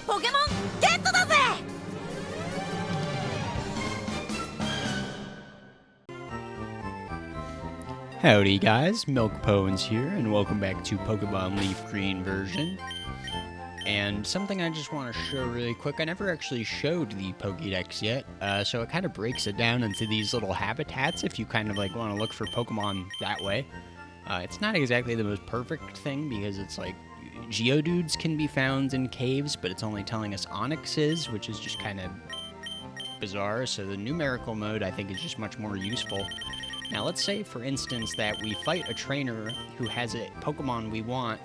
Pokémon ゲットだぜ! Howdy guys, MilkPones here, and welcome back to Pokemon LeafGreen version. And something I just want to show really quick, I never actually showed the Pokédex yet, so it kind of breaks it down into these little habitats if you kind of like want to look for Pokemon that way. It's not exactly the most perfect thing because it's like Geodudes can be found in caves, but it's only telling us Onyxes, which is just kind of bizarre, so the numerical mode I think is just much more useful. Now let's say, for instance, that we fight a trainer who has a Pokemon we want,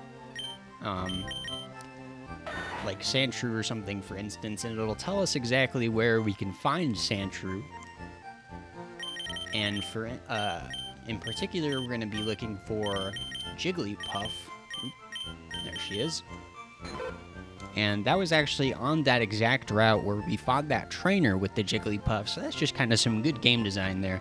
like Sandshrew or something, for instance, and it'll tell us exactly where we can find Sandshrew. And for, in particular, we're going to be looking for Jigglypuff. Oop, there she is. And that was actually on that exact route where we fought that trainer with the Jigglypuff, so that's just kind of some good game design there.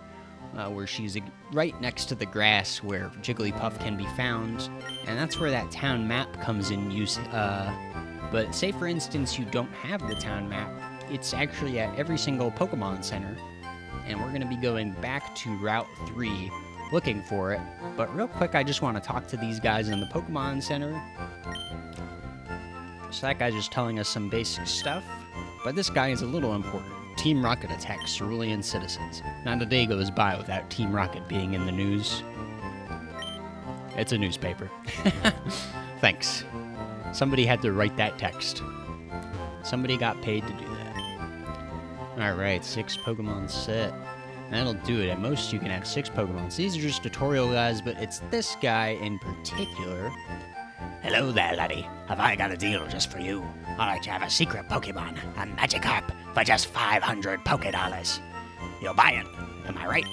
Where she's right next to the grass where Jigglypuff can be found, and that's where that town map comes in use. But say, for instance, you don't have the town map, it's actually at every single Pokemon Center, and we're going to be going back to Route 3 looking for it. But real quick, I just want to talk to these guys in the Pokemon Center. So that guy's just telling us some basic stuff, but this guy is a little important. Team Rocket attacks Cerulean citizens. Not a day goes by without Team Rocket being in the news. It's a newspaper. Thanks. Somebody had to write that text. Somebody got paid to do that. Alright, 6 Pokemon set. That'll do it. At most you can have 6 Pokemon. So these are just tutorial guys, but it's this guy in particular. Hello there, laddie. Have I got a deal just for you? I'd like to have a secret Pokemon, a Magikarp, for just 500 Pokédollars. You'll buy it, am I right?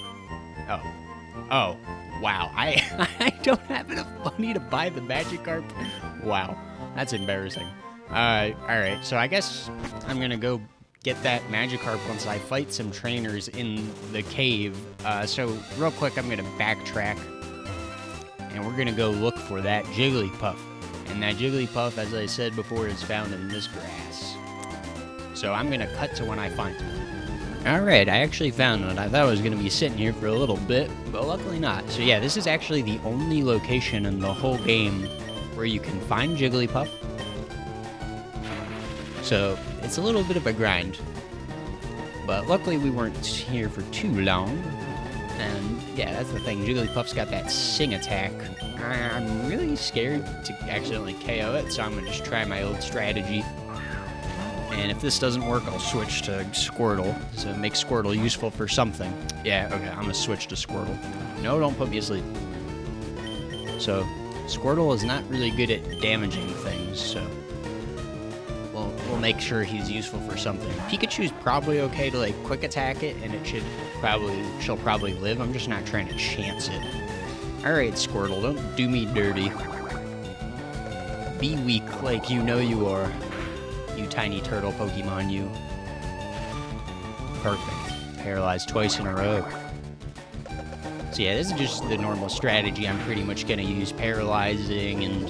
Oh, wow. I don't have enough money to buy the Magikarp. Wow, that's embarrassing. Alright, so I guess I'm gonna go get that Magikarp once I fight some trainers in the cave. So real quick, I'm gonna backtrack, and we're gonna go look for that Jigglypuff. And that Jigglypuff, as I said before, is found in this grass. So I'm going to cut to when I find it. Alright, I actually found one. I thought I was going to be sitting here for a little bit, but luckily not. So yeah, this is actually the only location in the whole game where you can find Jigglypuff. So it's a little bit of a grind. But luckily we weren't here for too long. And yeah, that's the thing. Jigglypuff's got that sing attack. I'm really scared to accidentally KO it, so I'm going to just try my old strategy. And if this doesn't work, I'll switch to Squirtle. So make Squirtle useful for something. Yeah, okay, I'm going to switch to Squirtle. No, don't put me asleep. So, Squirtle is not really good at damaging things, so we'll make sure he's useful for something. Pikachu's probably okay to like quick attack it, and she'll probably live. I'm just not trying to chance it. Alright, Squirtle, don't do me dirty. Be weak like you know you are. You tiny turtle Pokemon, you. Perfect. Paralyzed twice in a row. So yeah, this is just the normal strategy I'm pretty much going to use. Paralyzing and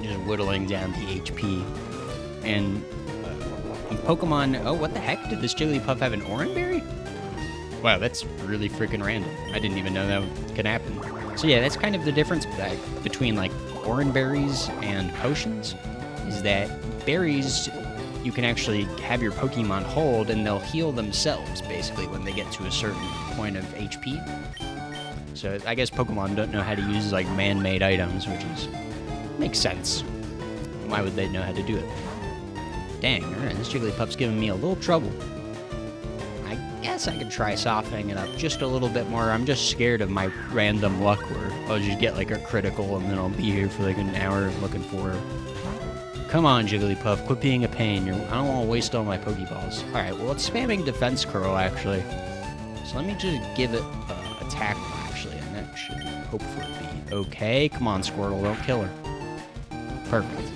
just whittling down the HP. And Pokemon... Oh, what the heck? Did this Jigglypuff have an Oranberry? Wow, that's really freaking random. I didn't even know that could happen. So yeah, that's kind of the difference between like Oranberries and potions, is that berries you can actually have your Pokemon hold and they'll heal themselves basically when they get to a certain point of HP. So I guess Pokemon don't know how to use like man-made items, which makes sense. Why would they know how to do it? Dang, alright, this Jigglypuff's giving me a little trouble. I guess I could try softening it up just a little bit more. I'm just scared of my random luck where I'll just get like a critical and then I'll be here for like an hour looking for her. Come on, Jigglypuff, quit being a pain. I don't want to waste all my Pokeballs. Alright, well, it's spamming Defense Curl, actually. So let me just give it Attack, actually, and that should hopefully be okay. Come on, Squirtle, don't kill her. Perfect.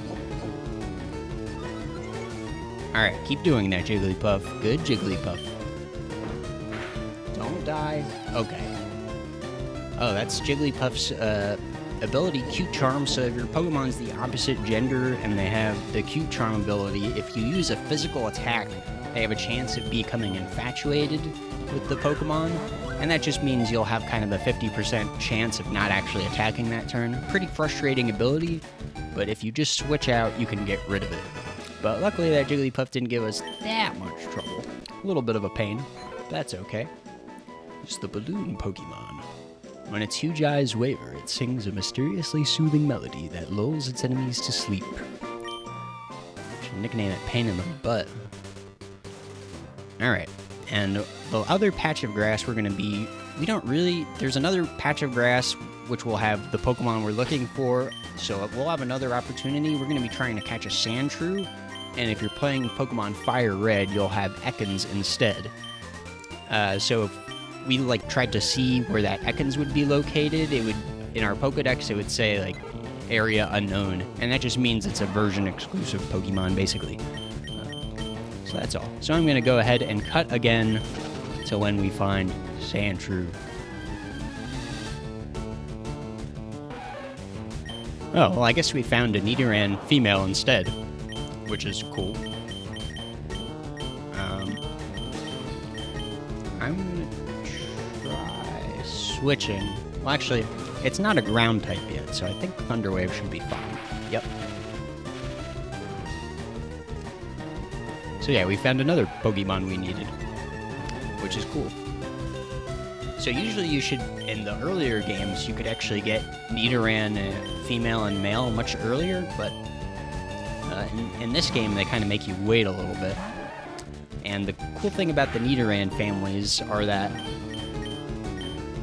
Alright, keep doing that, Jigglypuff. Good, Jigglypuff. Don't die. Okay. Oh, that's Jigglypuff's ability Cute Charm, so if your Pokemon's the opposite gender and they have the Cute Charm ability, if you use a physical attack, they have a chance of becoming infatuated with the Pokemon, and that just means you'll have kind of a 50% chance of not actually attacking that turn. Pretty frustrating ability, but if you just switch out, you can get rid of it. But luckily that Jigglypuff didn't give us that much trouble. A little bit of a pain, but that's okay. It's the balloon Pokemon. When its huge eyes waver, it sings a mysteriously soothing melody that lulls its enemies to sleep. Should nickname it Pain in the Butt. Alright, and the other patch of grass we're going to be... There's another patch of grass which will have the Pokemon we're looking for, so we'll have another opportunity. We're going to be trying to catch a Sandshrew, and if you're playing Pokemon Fire Red, you'll have Ekans instead. So if we tried to see where that Ekans would be located, it would, in our Pokedex, it would say area unknown, and that just means it's a version exclusive Pokemon basically. So that's all. So I'm going to go ahead and cut again to when we find Sandshrew. Oh, well, I guess we found a Nidoran female instead, which is cool. I'm going to try switching. Well, actually, it's not a ground type yet, so I think Thunder Wave should be fine. Yep. So yeah, we found another Pokemon we needed, which is cool. So usually you should, in the earlier games, you could actually get Nidoran female and male much earlier, but in this game they kind of make you wait a little bit. And the cool thing about the Nidoran families are that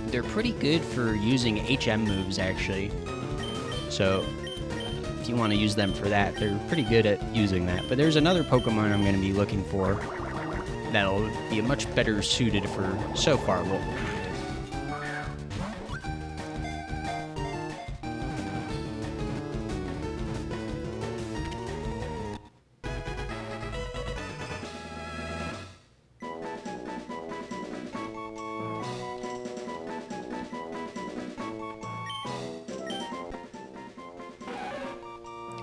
they're pretty good for using HM moves, actually. So if you want to use them for that, they're pretty good at using that. But there's another Pokemon I'm going to be looking for that'll be much better suited for so far what we need.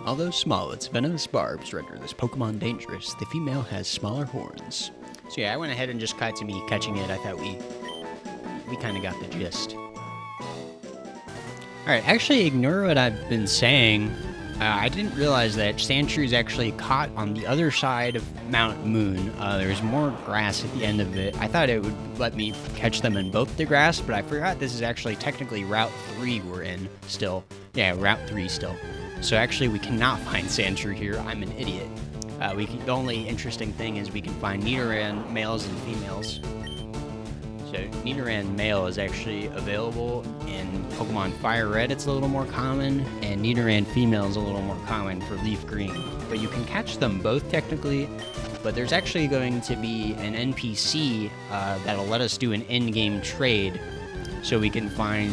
Although small, its venomous barbs render this Pokemon dangerous. The female has smaller horns. So yeah, I went ahead and just cut to me catching it. I thought we kind of got the gist. Alright, actually ignore what I've been saying. I didn't realize that Sandshrew is actually caught on the other side of Mount Moon. There's more grass at the end of it. I thought it would let me catch them in both the grass, but I forgot this is actually technically Route 3 we're in still. Yeah, Route 3 still. So actually we cannot find Sandshrew here. I'm an idiot. The only interesting thing is we can find Nidoran males and females. So Nidoran male is actually available in Pokemon Fire Red. It's a little more common, and Nidoran female is a little more common for LeafGreen. But you can catch them both technically, but there's actually going to be an NPC that'll let us do an in-game trade so we can find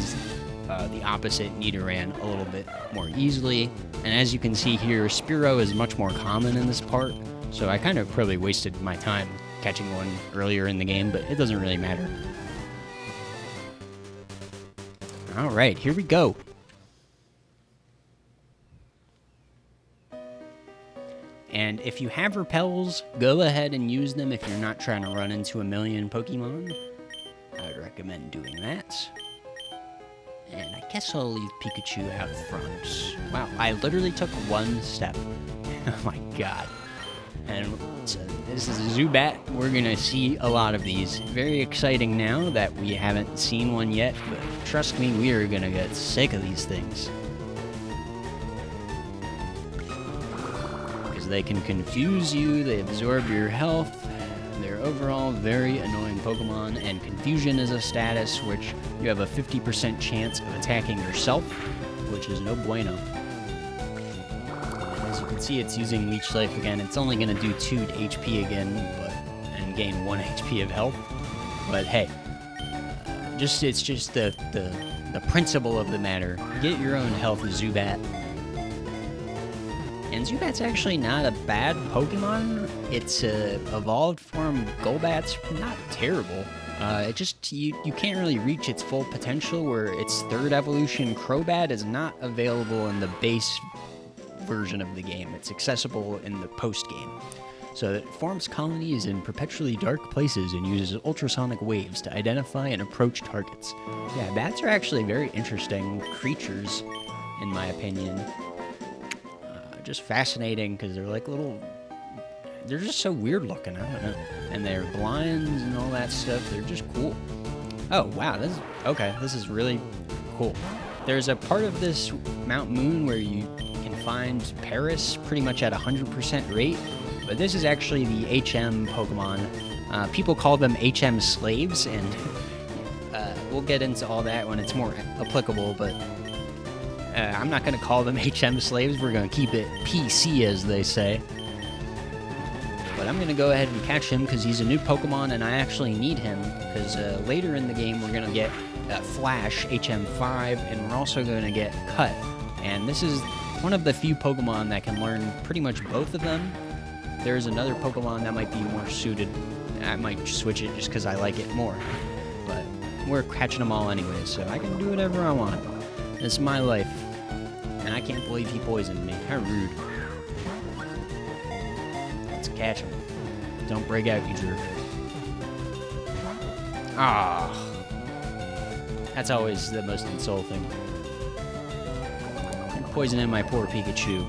the opposite Nidoran a little bit more easily. And as you can see here, Spearow is much more common in this part, so I kind of probably wasted my time catching one earlier in the game, but it doesn't really matter. Alright, here we go. And if you have repels, go ahead and use them if you're not trying to run into a million Pokemon. I would recommend doing that. And I guess I'll leave Pikachu out front. Wow, I literally took one step. Oh my god. And this is a Zubat. We're gonna see a lot of these. Very exciting now that we haven't seen one yet, but trust me, we are gonna get sick of these things. Because they can confuse you, they absorb your health, they're overall very annoying Pokemon, and Confusion is a status which you have a 50% chance of attacking yourself, which is no bueno. And as you can see, it's using Leech Life again. It's only going to do 2 HP again, and gain 1 HP of health. But hey, it's just the principle of the matter. Get your own health, Zubat. And Zubat's actually not a bad Pokemon. Its evolved form, Golbat's not terrible. It just, you can't really reach its full potential, where its third evolution, Crobat, is not available in the base version of the game. It's accessible in the post-game. So it forms colonies in perpetually dark places and uses ultrasonic waves to identify and approach targets. Yeah, bats are actually very interesting creatures, in my opinion. Just fascinating, because they're like little... They're just so weird looking, I don't know. And they're blinds and all that stuff. They're just cool. Oh, wow, this is really cool. There's a part of this Mount Moon where you can find Paris pretty much at 100% rate, but this is actually the HM Pokemon. People call them HM slaves, and we'll get into all that when it's more applicable, but I'm not going to call them HM slaves. We're going to keep it PC, as they say. But I'm going to go ahead and catch him because he's a new Pokemon, and I actually need him because later in the game we're going to get Flash, HM5, and we're also going to get Cut. And this is one of the few Pokemon that can learn pretty much both of them. There's another Pokemon that might be more suited. I might switch it just because I like it more. But we're catching them all anyway, so I can do whatever I want. It's my life. And I can't believe he poisoned me. How rude. Let's catch him. Don't break out, you jerk. Ah. That's always the most insulting. You're poisoning my poor Pikachu.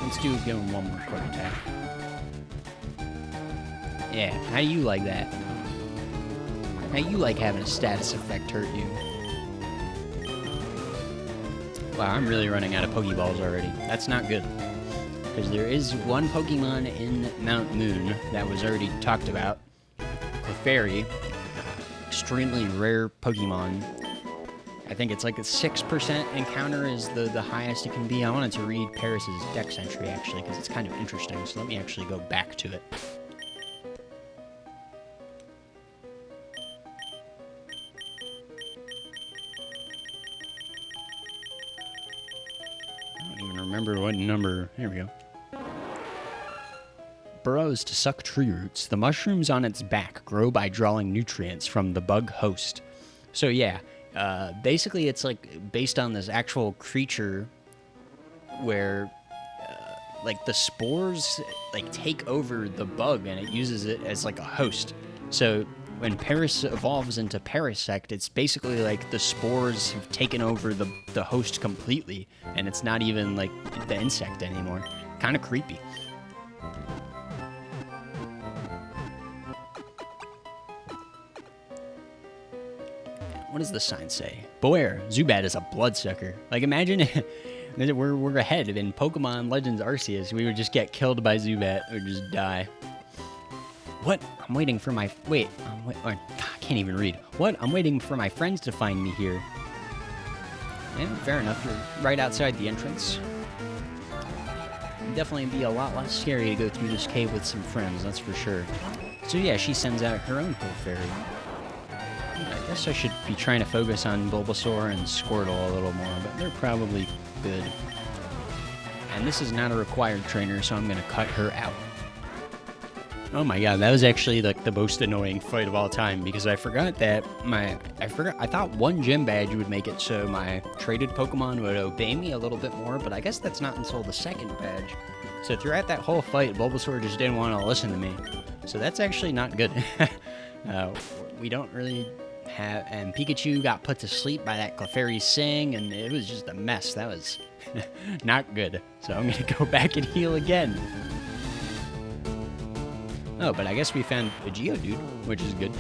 Let's give him one more quick attack. Yeah, how do you like that? How do you like having a status effect hurt you? Wow, I'm really running out of Pokeballs already. That's not good. Because there is one Pokemon in Mount Moon that was already talked about. Clefairy. Extremely rare Pokemon. I think it's like a 6% encounter is the highest it can be. I wanted to read Paris's Dex entry, actually, because it's kind of interesting. So let me actually go back to it. I don't even remember what number. Here we go. Burrows to suck tree roots. The mushrooms on its back grow by drawing nutrients from the bug host. So yeah, basically it's like based on this actual creature where like the spores like take over the bug and it uses it as like a host. So when Paris evolves into Parasect, it's basically like the spores have taken over the host completely, and it's not even like the insect anymore. Kind of creepy. What does the sign say? Beware, Zubat is a bloodsucker. Like, imagine we're ahead in Pokemon Legends Arceus. We would just get killed by Zubat or just die. What? I'm waiting for my... I can't even read. What? I'm waiting for my friends to find me here. Yeah, fair enough. You're right outside the entrance. It'd definitely be a lot less scary to go through this cave with some friends, that's for sure. So yeah, she sends out her own Clefairy. I guess I should be trying to focus on Bulbasaur and Squirtle a little more, but they're probably good. And this is not a required trainer, so I'm going to cut her out. Oh my god, that was actually like the most annoying fight of all time, because I forgot that I thought one gym badge would make it so my traded Pokemon would obey me a little bit more, but I guess that's not until the second badge. So throughout that whole fight, Bulbasaur just didn't want to listen to me. So that's actually not good. We don't really have... And Pikachu got put to sleep by that Clefairy Sing, and it was just a mess. That was not good. So I'm going to go back and heal again. Oh, but I guess we found a Geodude, which is good.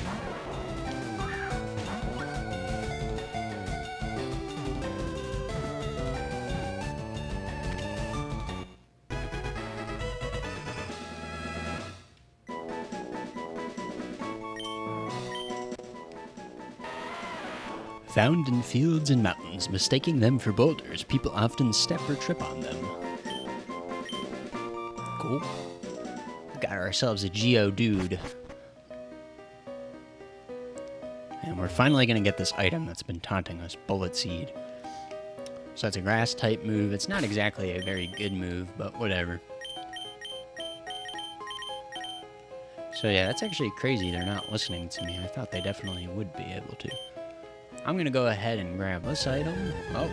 Found in fields and mountains, mistaking them for boulders, people often step or trip on them. Cool. Got ourselves a Geodude. And we're finally going to get this item that's been taunting us, Bullet Seed. So it's a grass type move. It's not exactly a very good move, but whatever. So yeah, that's actually crazy they're not listening to me. I thought they definitely would be able to. I'm gonna go ahead and grab this item. Oh.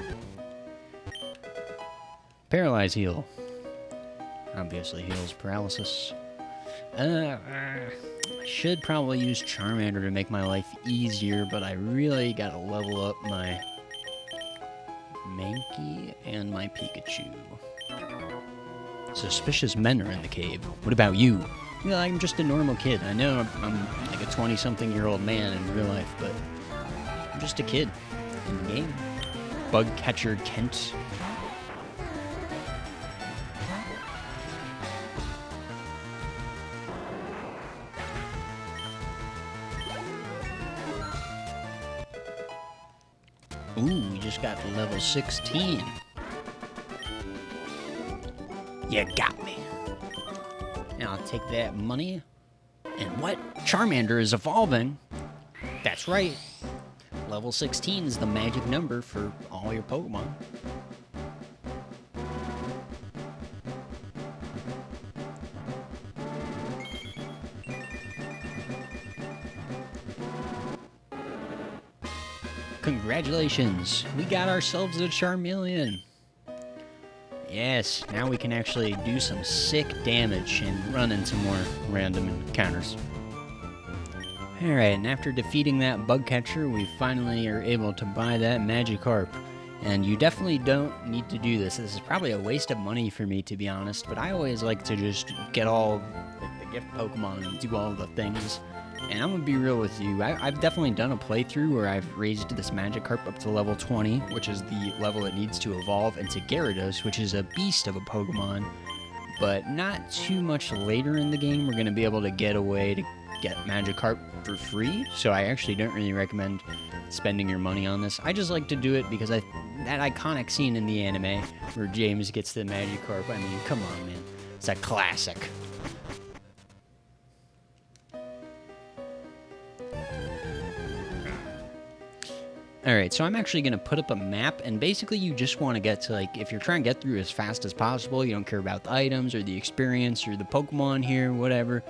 Paralyze heal. Obviously heals paralysis. I should probably use Charmander to make my life easier, but I really gotta level up my Mankey and my Pikachu. Suspicious men are in the cave. What about you? You know, I'm just a normal kid. I know I'm like a 20-something-year-old man in real life, but I'm just a kid in the game. Bug catcher Kent. Ooh, we just got to level 16. You got me. And I'll take that money. And what? Charmander is evolving. That's right. Level 16 is the magic number for all your Pokemon. Congratulations, we got ourselves a Charmeleon. Yes, now we can actually do some sick damage and run into more random encounters. Alright, and after defeating that bug catcher, we finally are able to buy that Magikarp. And you definitely don't need to do this. This is probably a waste of money for me, to be honest, but I always like to just get all the gift Pokemon and do all the things. And I'm gonna be real with you, I've definitely done a playthrough where I've raised this Magikarp up to level 20, which is the level it needs to evolve into Gyarados, which is a beast of a Pokemon. But not too much later in the game, we're gonna be able to get away to get Magikarp for free, so I actually don't really recommend spending your money on this. I just like to do it because that iconic scene in the anime where James gets the Magikarp, I mean, come on, man. It's a classic. Alright, so I'm actually going to put up a map, and basically you just want to get to, like, if you're trying to get through as fast as possible, you don't care about the items or the experience or the Pokemon here, whatever,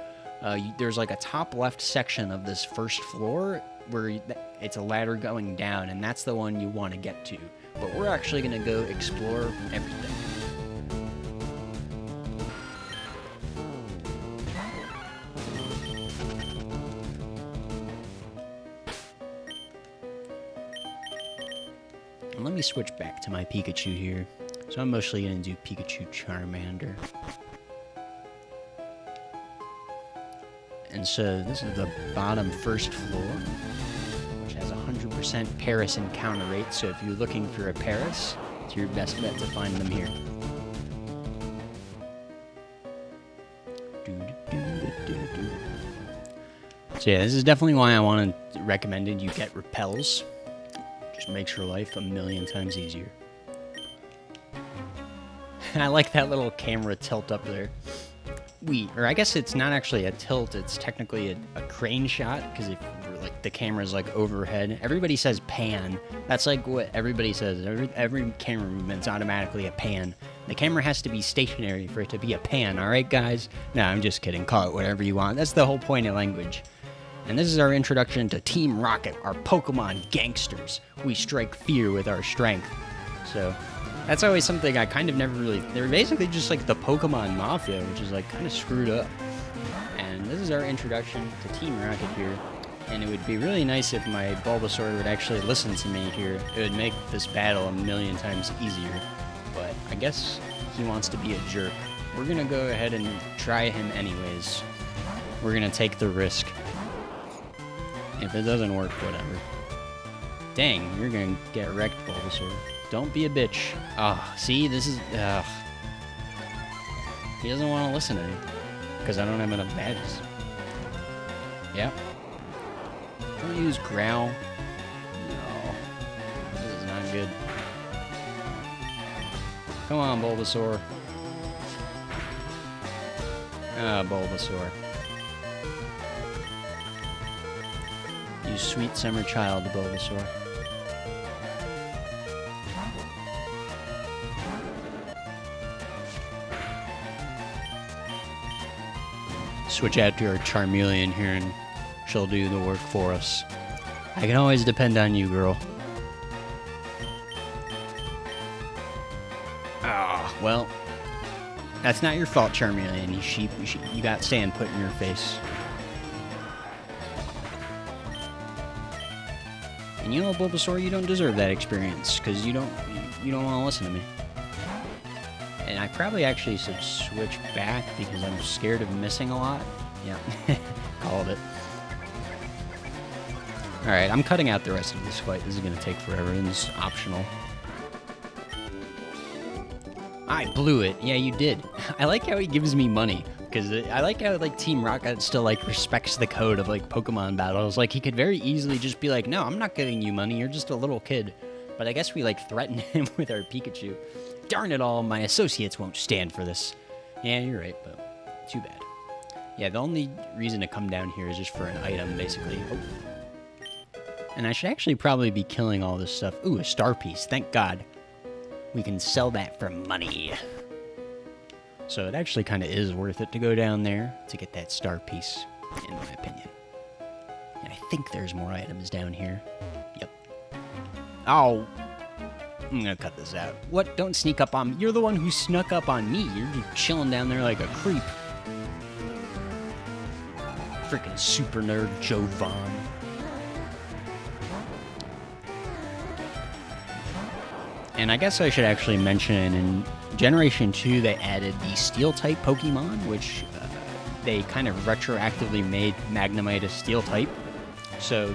there's like a top left section of this first floor where it's a ladder going down, and that's the one you want to get to. But we're actually going to go explore everything. And let me switch back to my Pikachu here. So I'm mostly going to do Pikachu Charmander. And so this is the bottom first floor, which has 100% Paris encounter rate. So if you're looking for a Paris, it's your best bet to find them here. So yeah, this is definitely why I recommended you get repels. Just makes your life a million times easier. I like that little camera tilt up there. Or I guess it's not actually a tilt, it's technically a crane shot, because if like the camera's like overhead, everybody says pan. That's like what everybody says. Every camera movement's automatically a pan. The camera has to be stationary for it to be a pan, alright guys? No, I'm just kidding. Call it whatever you want. That's the whole point of language. And this is our introduction to Team Rocket, our Pokemon gangsters. We strike fear with our strength. So, that's always something I kind of never really... They're basically just like the Pokemon Mafia, which is like kind of screwed up. And this is our introduction to Team Rocket here. And it would be really nice if my Bulbasaur would actually listen to me here. It would make this battle a million times easier. But I guess he wants to be a jerk. We're gonna go ahead and try him anyways. We're gonna take the risk. If it doesn't work, whatever. Dang, you're gonna get wrecked, Bulbasaur. Don't be a bitch. Ah, see, this is... He doesn't want to listen to me. Because I don't have enough badges. Yep. Don't use Growl. No. This is not good. Come on, Bulbasaur. Ah, Bulbasaur. You sweet summer child, Bulbasaur. switch out to our Charmeleon here and she'll do the work for us. I can always depend on you, girl. Ah, well, that's not your fault, Charmeleon. You got sand put in your face. And you know, Bulbasaur, you don't deserve that experience, because you don't want to listen to me. And I probably actually should switch back, because I'm scared of missing a lot. Yeah, called it. Alright, I'm cutting out the rest of this fight. This is going to take forever, and it's optional. I blew it. Yeah, you did. I like how he gives me money. Because I like how, like, Team Rocket still, like, respects the code of, like, Pokemon battles. Like, he could very easily just be like, no, I'm not giving you money, you're just a little kid. But I guess we, like, threatened him with our Pikachu. Darn it all, my associates won't stand for this. Yeah, you're right, but too bad. Yeah, the only reason to come down here is just for an item, basically. Oh. And I should actually probably be killing all this stuff. Ooh, a star piece, thank God. We can sell that for money. So it actually kind of is worth it to go down there to get that star piece, in my opinion. And I think there's more items down here. Yep. Oh, I'm gonna cut this out. What? Don't sneak up on me. You're the one who snuck up on me. You're just chilling down there like a creep. Freaking super nerd Joe Vaughn. And I guess I should actually mention in Generation 2 they added the Steel-type Pokemon, which they kind of retroactively made Magnemite a Steel-type. So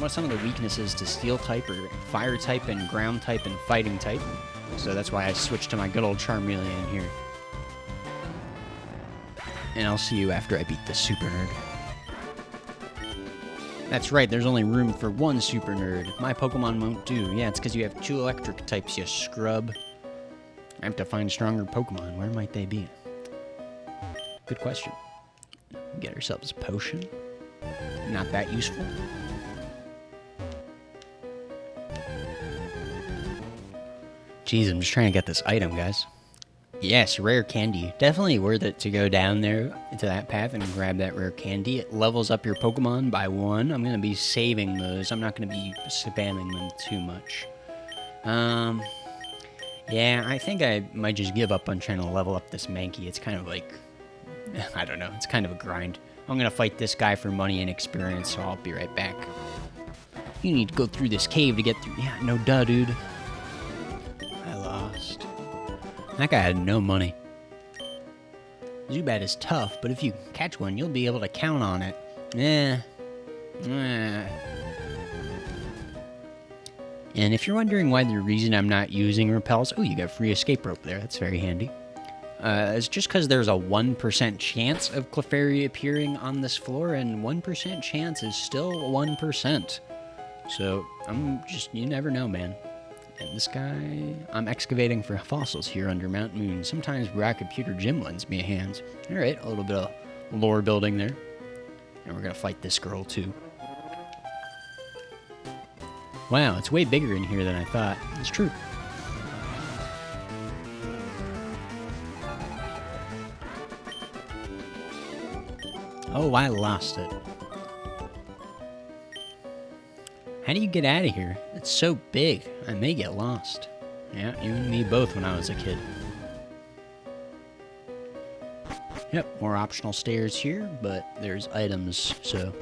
some of the weaknesses to Steel-type are Fire-type and Ground-type and Fighting-type. So that's why I switched to my good old Charmeleon here. And I'll see you after I beat the Super Nerd. That's right, there's only room for one Super Nerd. My Pokemon won't do. Yeah, it's because you have 2 electric types, you scrub. I have to find stronger Pokemon. Where might they be? Good question. Get ourselves a potion. Not that useful. Jeez, I'm just trying to get this item, guys. Yes, rare candy. Definitely worth it to go down there to that path and grab that rare candy. It levels up your Pokemon by 1. I'm going to be saving those. I'm not going to be spamming them too much. Yeah, I think I might just give up on trying to level up this Mankey. It's kind of like, I don't know, it's kind of a grind. I'm going to fight this guy for money and experience, so I'll be right back. You need to go through this cave to get through. Yeah, no duh, dude. I lost. That guy had no money. Zubat is tough, but if you catch one, you'll be able to count on it. And if you're wondering why the reason I'm not using repels, oh, you got free escape rope there. That's very handy. It's just because there's a 1% chance of Clefairy appearing on this floor, and 1% chance is still 1%. So, you never know, man. And this guy, I'm excavating for fossils here under Mount Moon. Sometimes Rocket Computer Gym lends me a hand. Alright, a little bit of lore building there. And we're gonna fight this girl, too. Wow, it's way bigger in here than I thought. It's true. Oh, I lost it. How do you get out of here? It's so big. I may get lost. Yeah, you and me both when I was a kid. Yep, more optional stairs here, but there's items, so...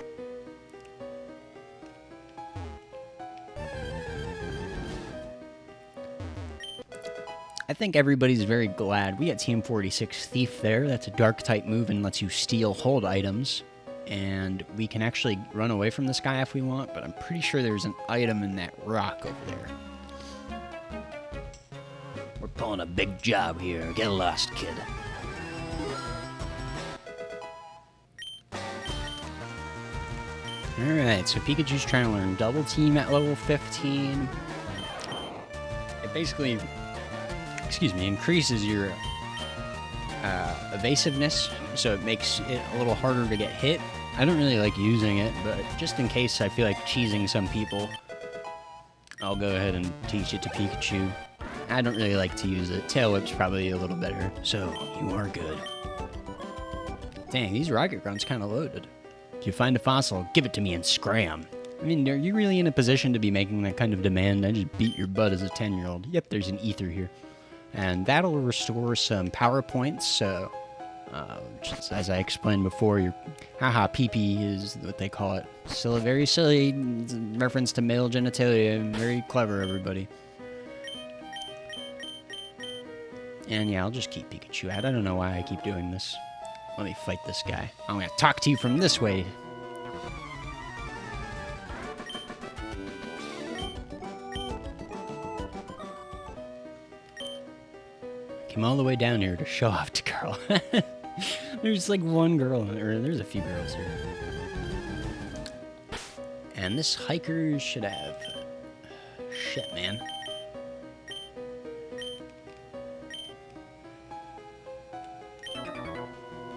I think everybody's very glad. We got Team 46 Thief there. That's a Dark-type move and lets you steal hold items. And we can actually run away from this guy if we want, but I'm pretty sure there's an item in that rock over there. We're pulling a big job here. Get lost, kid. Alright, so Pikachu's trying to learn Double Team at level 15. It basically... increases your evasiveness, so it makes it a little harder to get hit. I don't really like using it, but just in case I feel like cheesing some people, I'll go ahead and teach it to Pikachu. I don't really like to use it. Tail Whip's probably a little better, so you are good. Dang, these rocket grunts kind of loaded. If you find a fossil, give it to me and scram. I mean, are you really in a position to be making that kind of demand? I just beat your butt as a 10-year-old. Yep, there's an ether here. And that'll restore some power points, so... which is, as I explained before, your haha pee-pee is what they call it. Still a very silly reference to male genitalia. Very clever, everybody. And yeah, I'll just keep Pikachu out. I don't know why I keep doing this. Let me fight this guy. I'm gonna talk to you from this way. Came all the way down here to show off to girl. There's like one girl, or there's a few girls here. And this hiker should have... Shit, man.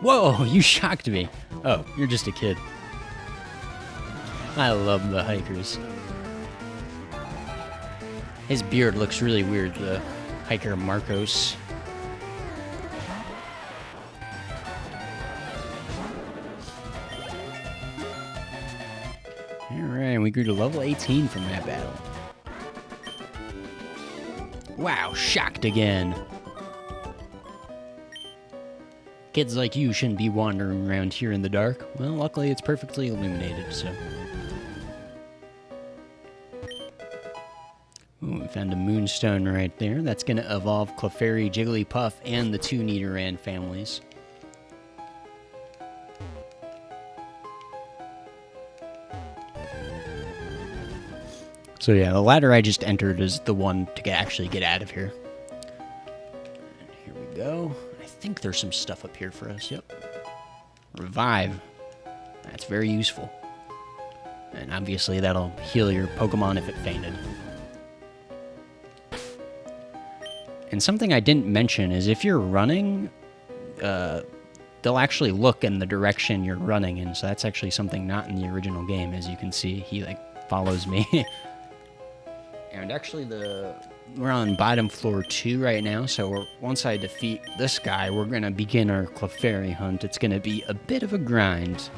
Whoa, you shocked me. Oh, you're just a kid. I love the hikers. His beard looks really weird, the hiker Marcos. Alright, we grew to level 18 from that battle. Wow, shocked again. Kids like you shouldn't be wandering around here in the dark. Well, luckily it's perfectly illuminated, so... Ooh, we found a moonstone right there. That's going to evolve Clefairy, Jigglypuff, and the 2 Nidoran families. So yeah, the ladder I just entered is the one to actually get out of here. And here we go. I think there's some stuff up here for us, yep. Revive. That's very useful. And obviously that'll heal your Pokemon if it fainted. And something I didn't mention is if you're running, they'll actually look in the direction you're running in. So that's actually something not in the original game. As you can see, he like follows me. And actually we're on bottom floor 2 right now, so once I defeat this guy, we're going to begin our Clefairy hunt. It's going to be a bit of a grind.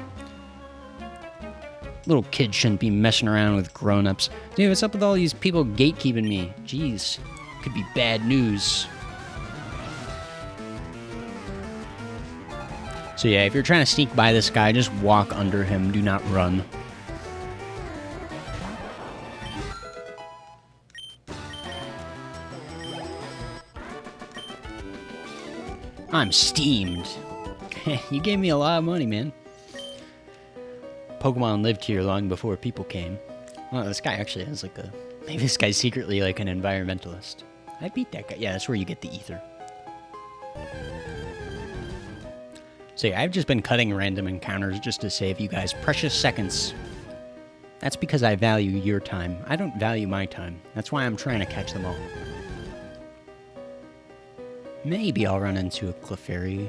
Little kids shouldn't be messing around with grown-ups. Dude, what's up with all these people gatekeeping me? Jeez, could be bad news. So yeah, if you're trying to sneak by this guy, just walk under him. Do not run. I'm steamed. You gave me a lot of money, man. Pokemon lived here long before people came. Well, this guy actually has like a... Maybe this guy's secretly like an environmentalist. I beat that guy. Yeah, that's where you get the ether. So yeah, I've just been cutting random encounters just to save you guys precious seconds. That's because I value your time. I don't value my time. That's why I'm trying to catch them all. Maybe I'll run into a Clefairy.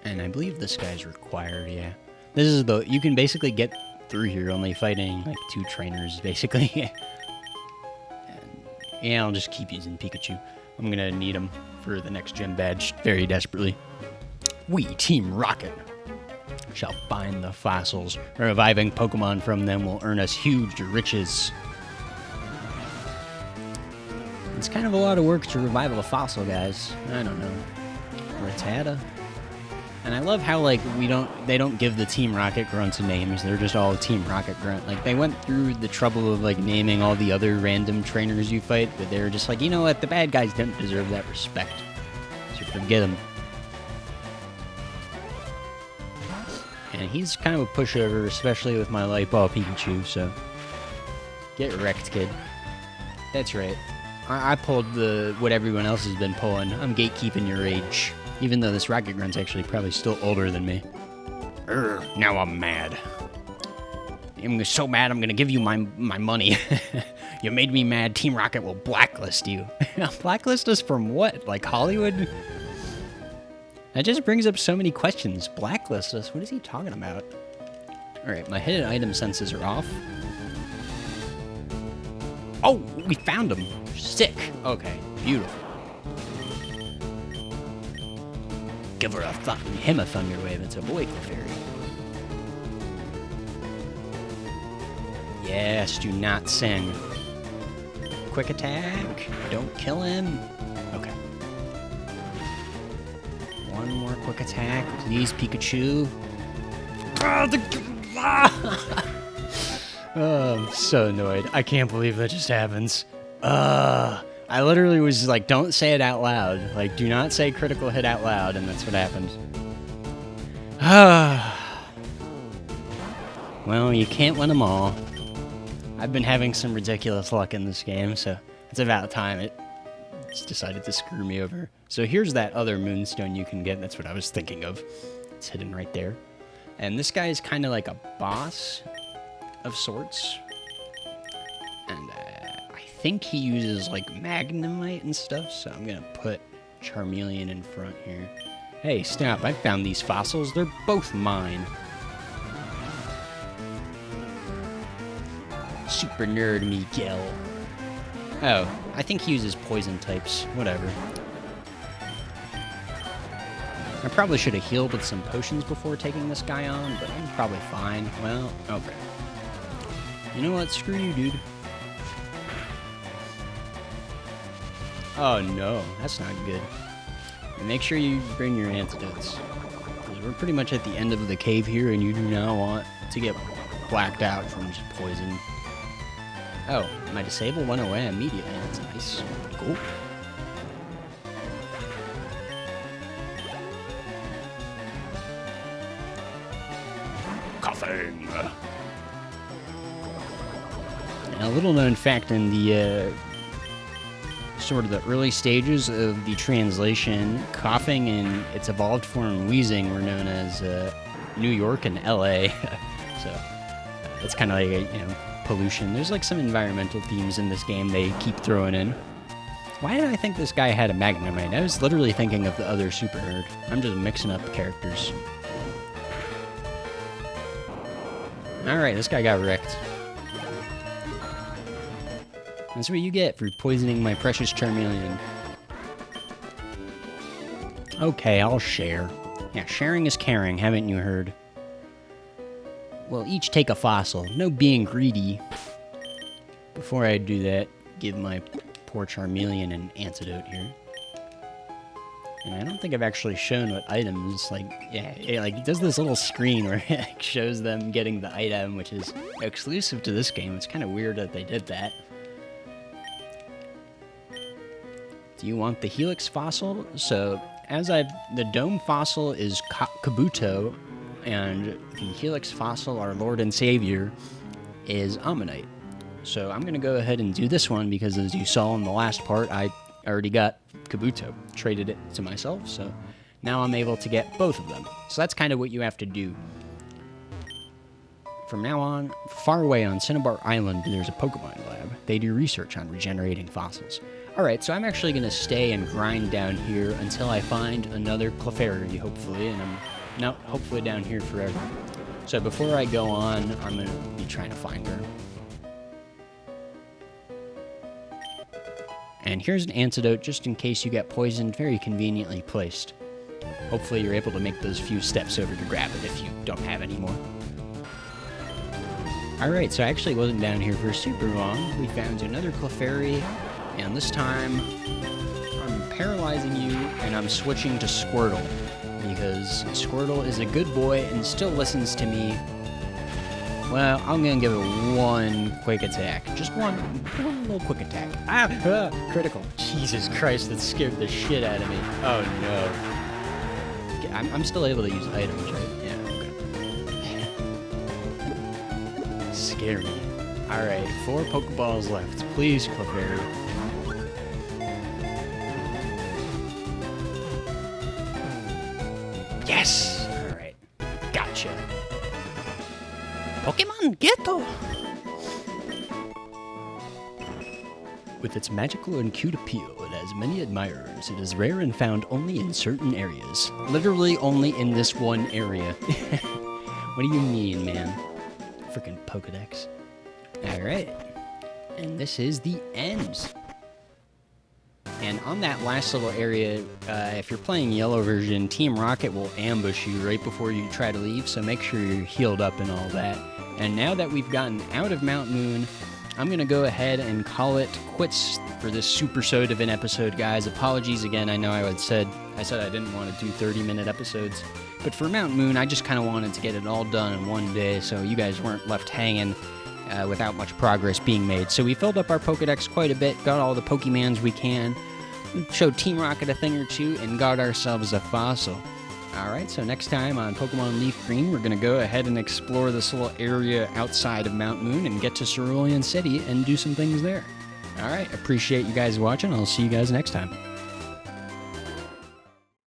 And I believe this guy's required, yeah. This is the... You can basically get through here only fighting, like, 2 trainers, basically. And, yeah, I'll just keep using Pikachu. I'm gonna need him for the next gym badge very desperately. We, Team Rocket, shall find the fossils. Reviving Pokemon from them will earn us huge riches. It's kind of a lot of work to revive a fossil, guys. I don't know. Rattata. And I love how, like, they don't give the Team Rocket grunts names. They're just all Team Rocket grunt. Like, they went through the trouble of, like, naming all the other random trainers you fight, but they were just like, you know what, the bad guys don't deserve that respect. So forget them. And he's kind of a pushover, especially with my Light Ball Pikachu, so... Get wrecked, kid. That's right. I pulled what everyone else has been pulling. I'm gatekeeping your age. Even though this Rocket Grunt's actually probably still older than me. Now I'm mad. I'm so mad I'm gonna give you my money. You made me mad, Team Rocket will blacklist you. Blacklist us from what? Like Hollywood? That just brings up so many questions. Blacklist us? What is he talking about? Alright, my hidden item senses are off. Oh, we found him. Sick. Okay, beautiful. give her him a Thunder Wave. It's a boy Clefairy. Yes, do not sing. Quick attack. Don't kill him. Okay. One more quick attack, please, Pikachu. Oh, I'm so annoyed. I can't believe that just happens. I literally was like, don't say it out loud. Like, do not say critical hit out loud, and that's what happened. Well, you can't win them all. I've been having some ridiculous luck in this game, so it's about time it's decided to screw me over. So here's that other moonstone you can get. That's what I was thinking of. It's hidden right there. And this guy is kind of like a boss of sorts. And I think he uses like Magnemite and stuff, so I'm going to put Charmeleon in front here. Hey, stop. I found these fossils. They're both mine. Super nerd Miguel. Oh, I think he uses poison types. Whatever. I probably should have healed with some potions before taking this guy on, but I'm probably fine. Well, okay. You know what? Screw you, dude. Oh, no. That's not good. And make sure you bring your antidotes. Because we're pretty much at the end of the cave here, and you do not want to get blacked out from just poison. Oh, my disable went away immediately. That's nice. Cool. coughing. And a little known fact in the sort of the early stages of the translation, coughing in its evolved form wheezing were known as New York and LA. So it's kind of like pollution. There's like some environmental themes in this game they keep throwing in. Why did I think this guy had a Magnemite? I was literally thinking of the other super nerd. I'm just mixing up characters. Alright, this guy got wrecked. That's what you get for poisoning my precious Charmeleon. Okay, I'll share. Yeah, sharing is caring, haven't you heard? We'll each take a fossil. No being greedy. Before I do that, give my poor Charmeleon an antidote here. And I don't think I've actually shown what items, it does this little screen where it shows them getting the item, which is exclusive to this game. It's kind of weird that they did that. Do you want the Helix Fossil? So, the Dome Fossil is Kabuto, and the Helix Fossil, our Lord and Savior, is Ammonite. So I'm going to go ahead and do this one because, as you saw in the last part, I already got Kabuto, traded it to myself, so now I'm able to get both of them. So that's kind of what you have to do. From now on, far away on Cinnabar Island, there's a Pokemon lab. They do research on regenerating fossils. Alright, so I'm actually going to stay and grind down here until I find another Clefairy, hopefully, and I'm hopefully down here forever. So before I go on, I'm going to be trying to find her. And here's an antidote just in case you get poisoned, very conveniently placed. Hopefully you're able to make those few steps over to grab it if you don't have any more. Alright, so I actually wasn't down here for super long. We found another Clefairy, and this time I'm paralyzing you and I'm switching to Squirtle, because Squirtle is a good boy and still listens to me. Well, I'm going to give it one quick attack. Just one little quick attack. Critical. Jesus Christ, that scared the shit out of me. Oh, no. I'm still able to use items, right? Yeah, okay. Scare me. Alright, 4 Pokeballs left. Please, Clefairy. Yes! Alright. Gotcha. Pokemon Ghetto! With its magical and cute appeal, it has many admirers. It is rare and found only in certain areas. Literally only in this one area. What do you mean, man? Freaking Pokedex. Alright. And this is the end. And on that last little area, if you're playing yellow version, Team Rocket will ambush you right before you try to leave, so make sure you're healed up and all that. And now that we've gotten out of Mount Moon, I'm going to go ahead and call it quits for this super-sode of an episode, guys. Apologies again, I know I said I didn't want to do 30-minute episodes, but for Mount Moon, I just kind of wanted to get it all done in one day, so you guys weren't left hanging without much progress being made. So we filled up our Pokedex quite a bit, got all the Pokemons we can, showed Team Rocket a thing or two, and got ourselves a fossil. Alright, so next time on Pokemon LeafGreen, we're going to go ahead and explore this little area outside of Mount Moon and get to Cerulean City and do some things there. Alright, appreciate you guys watching. I'll see you guys next time.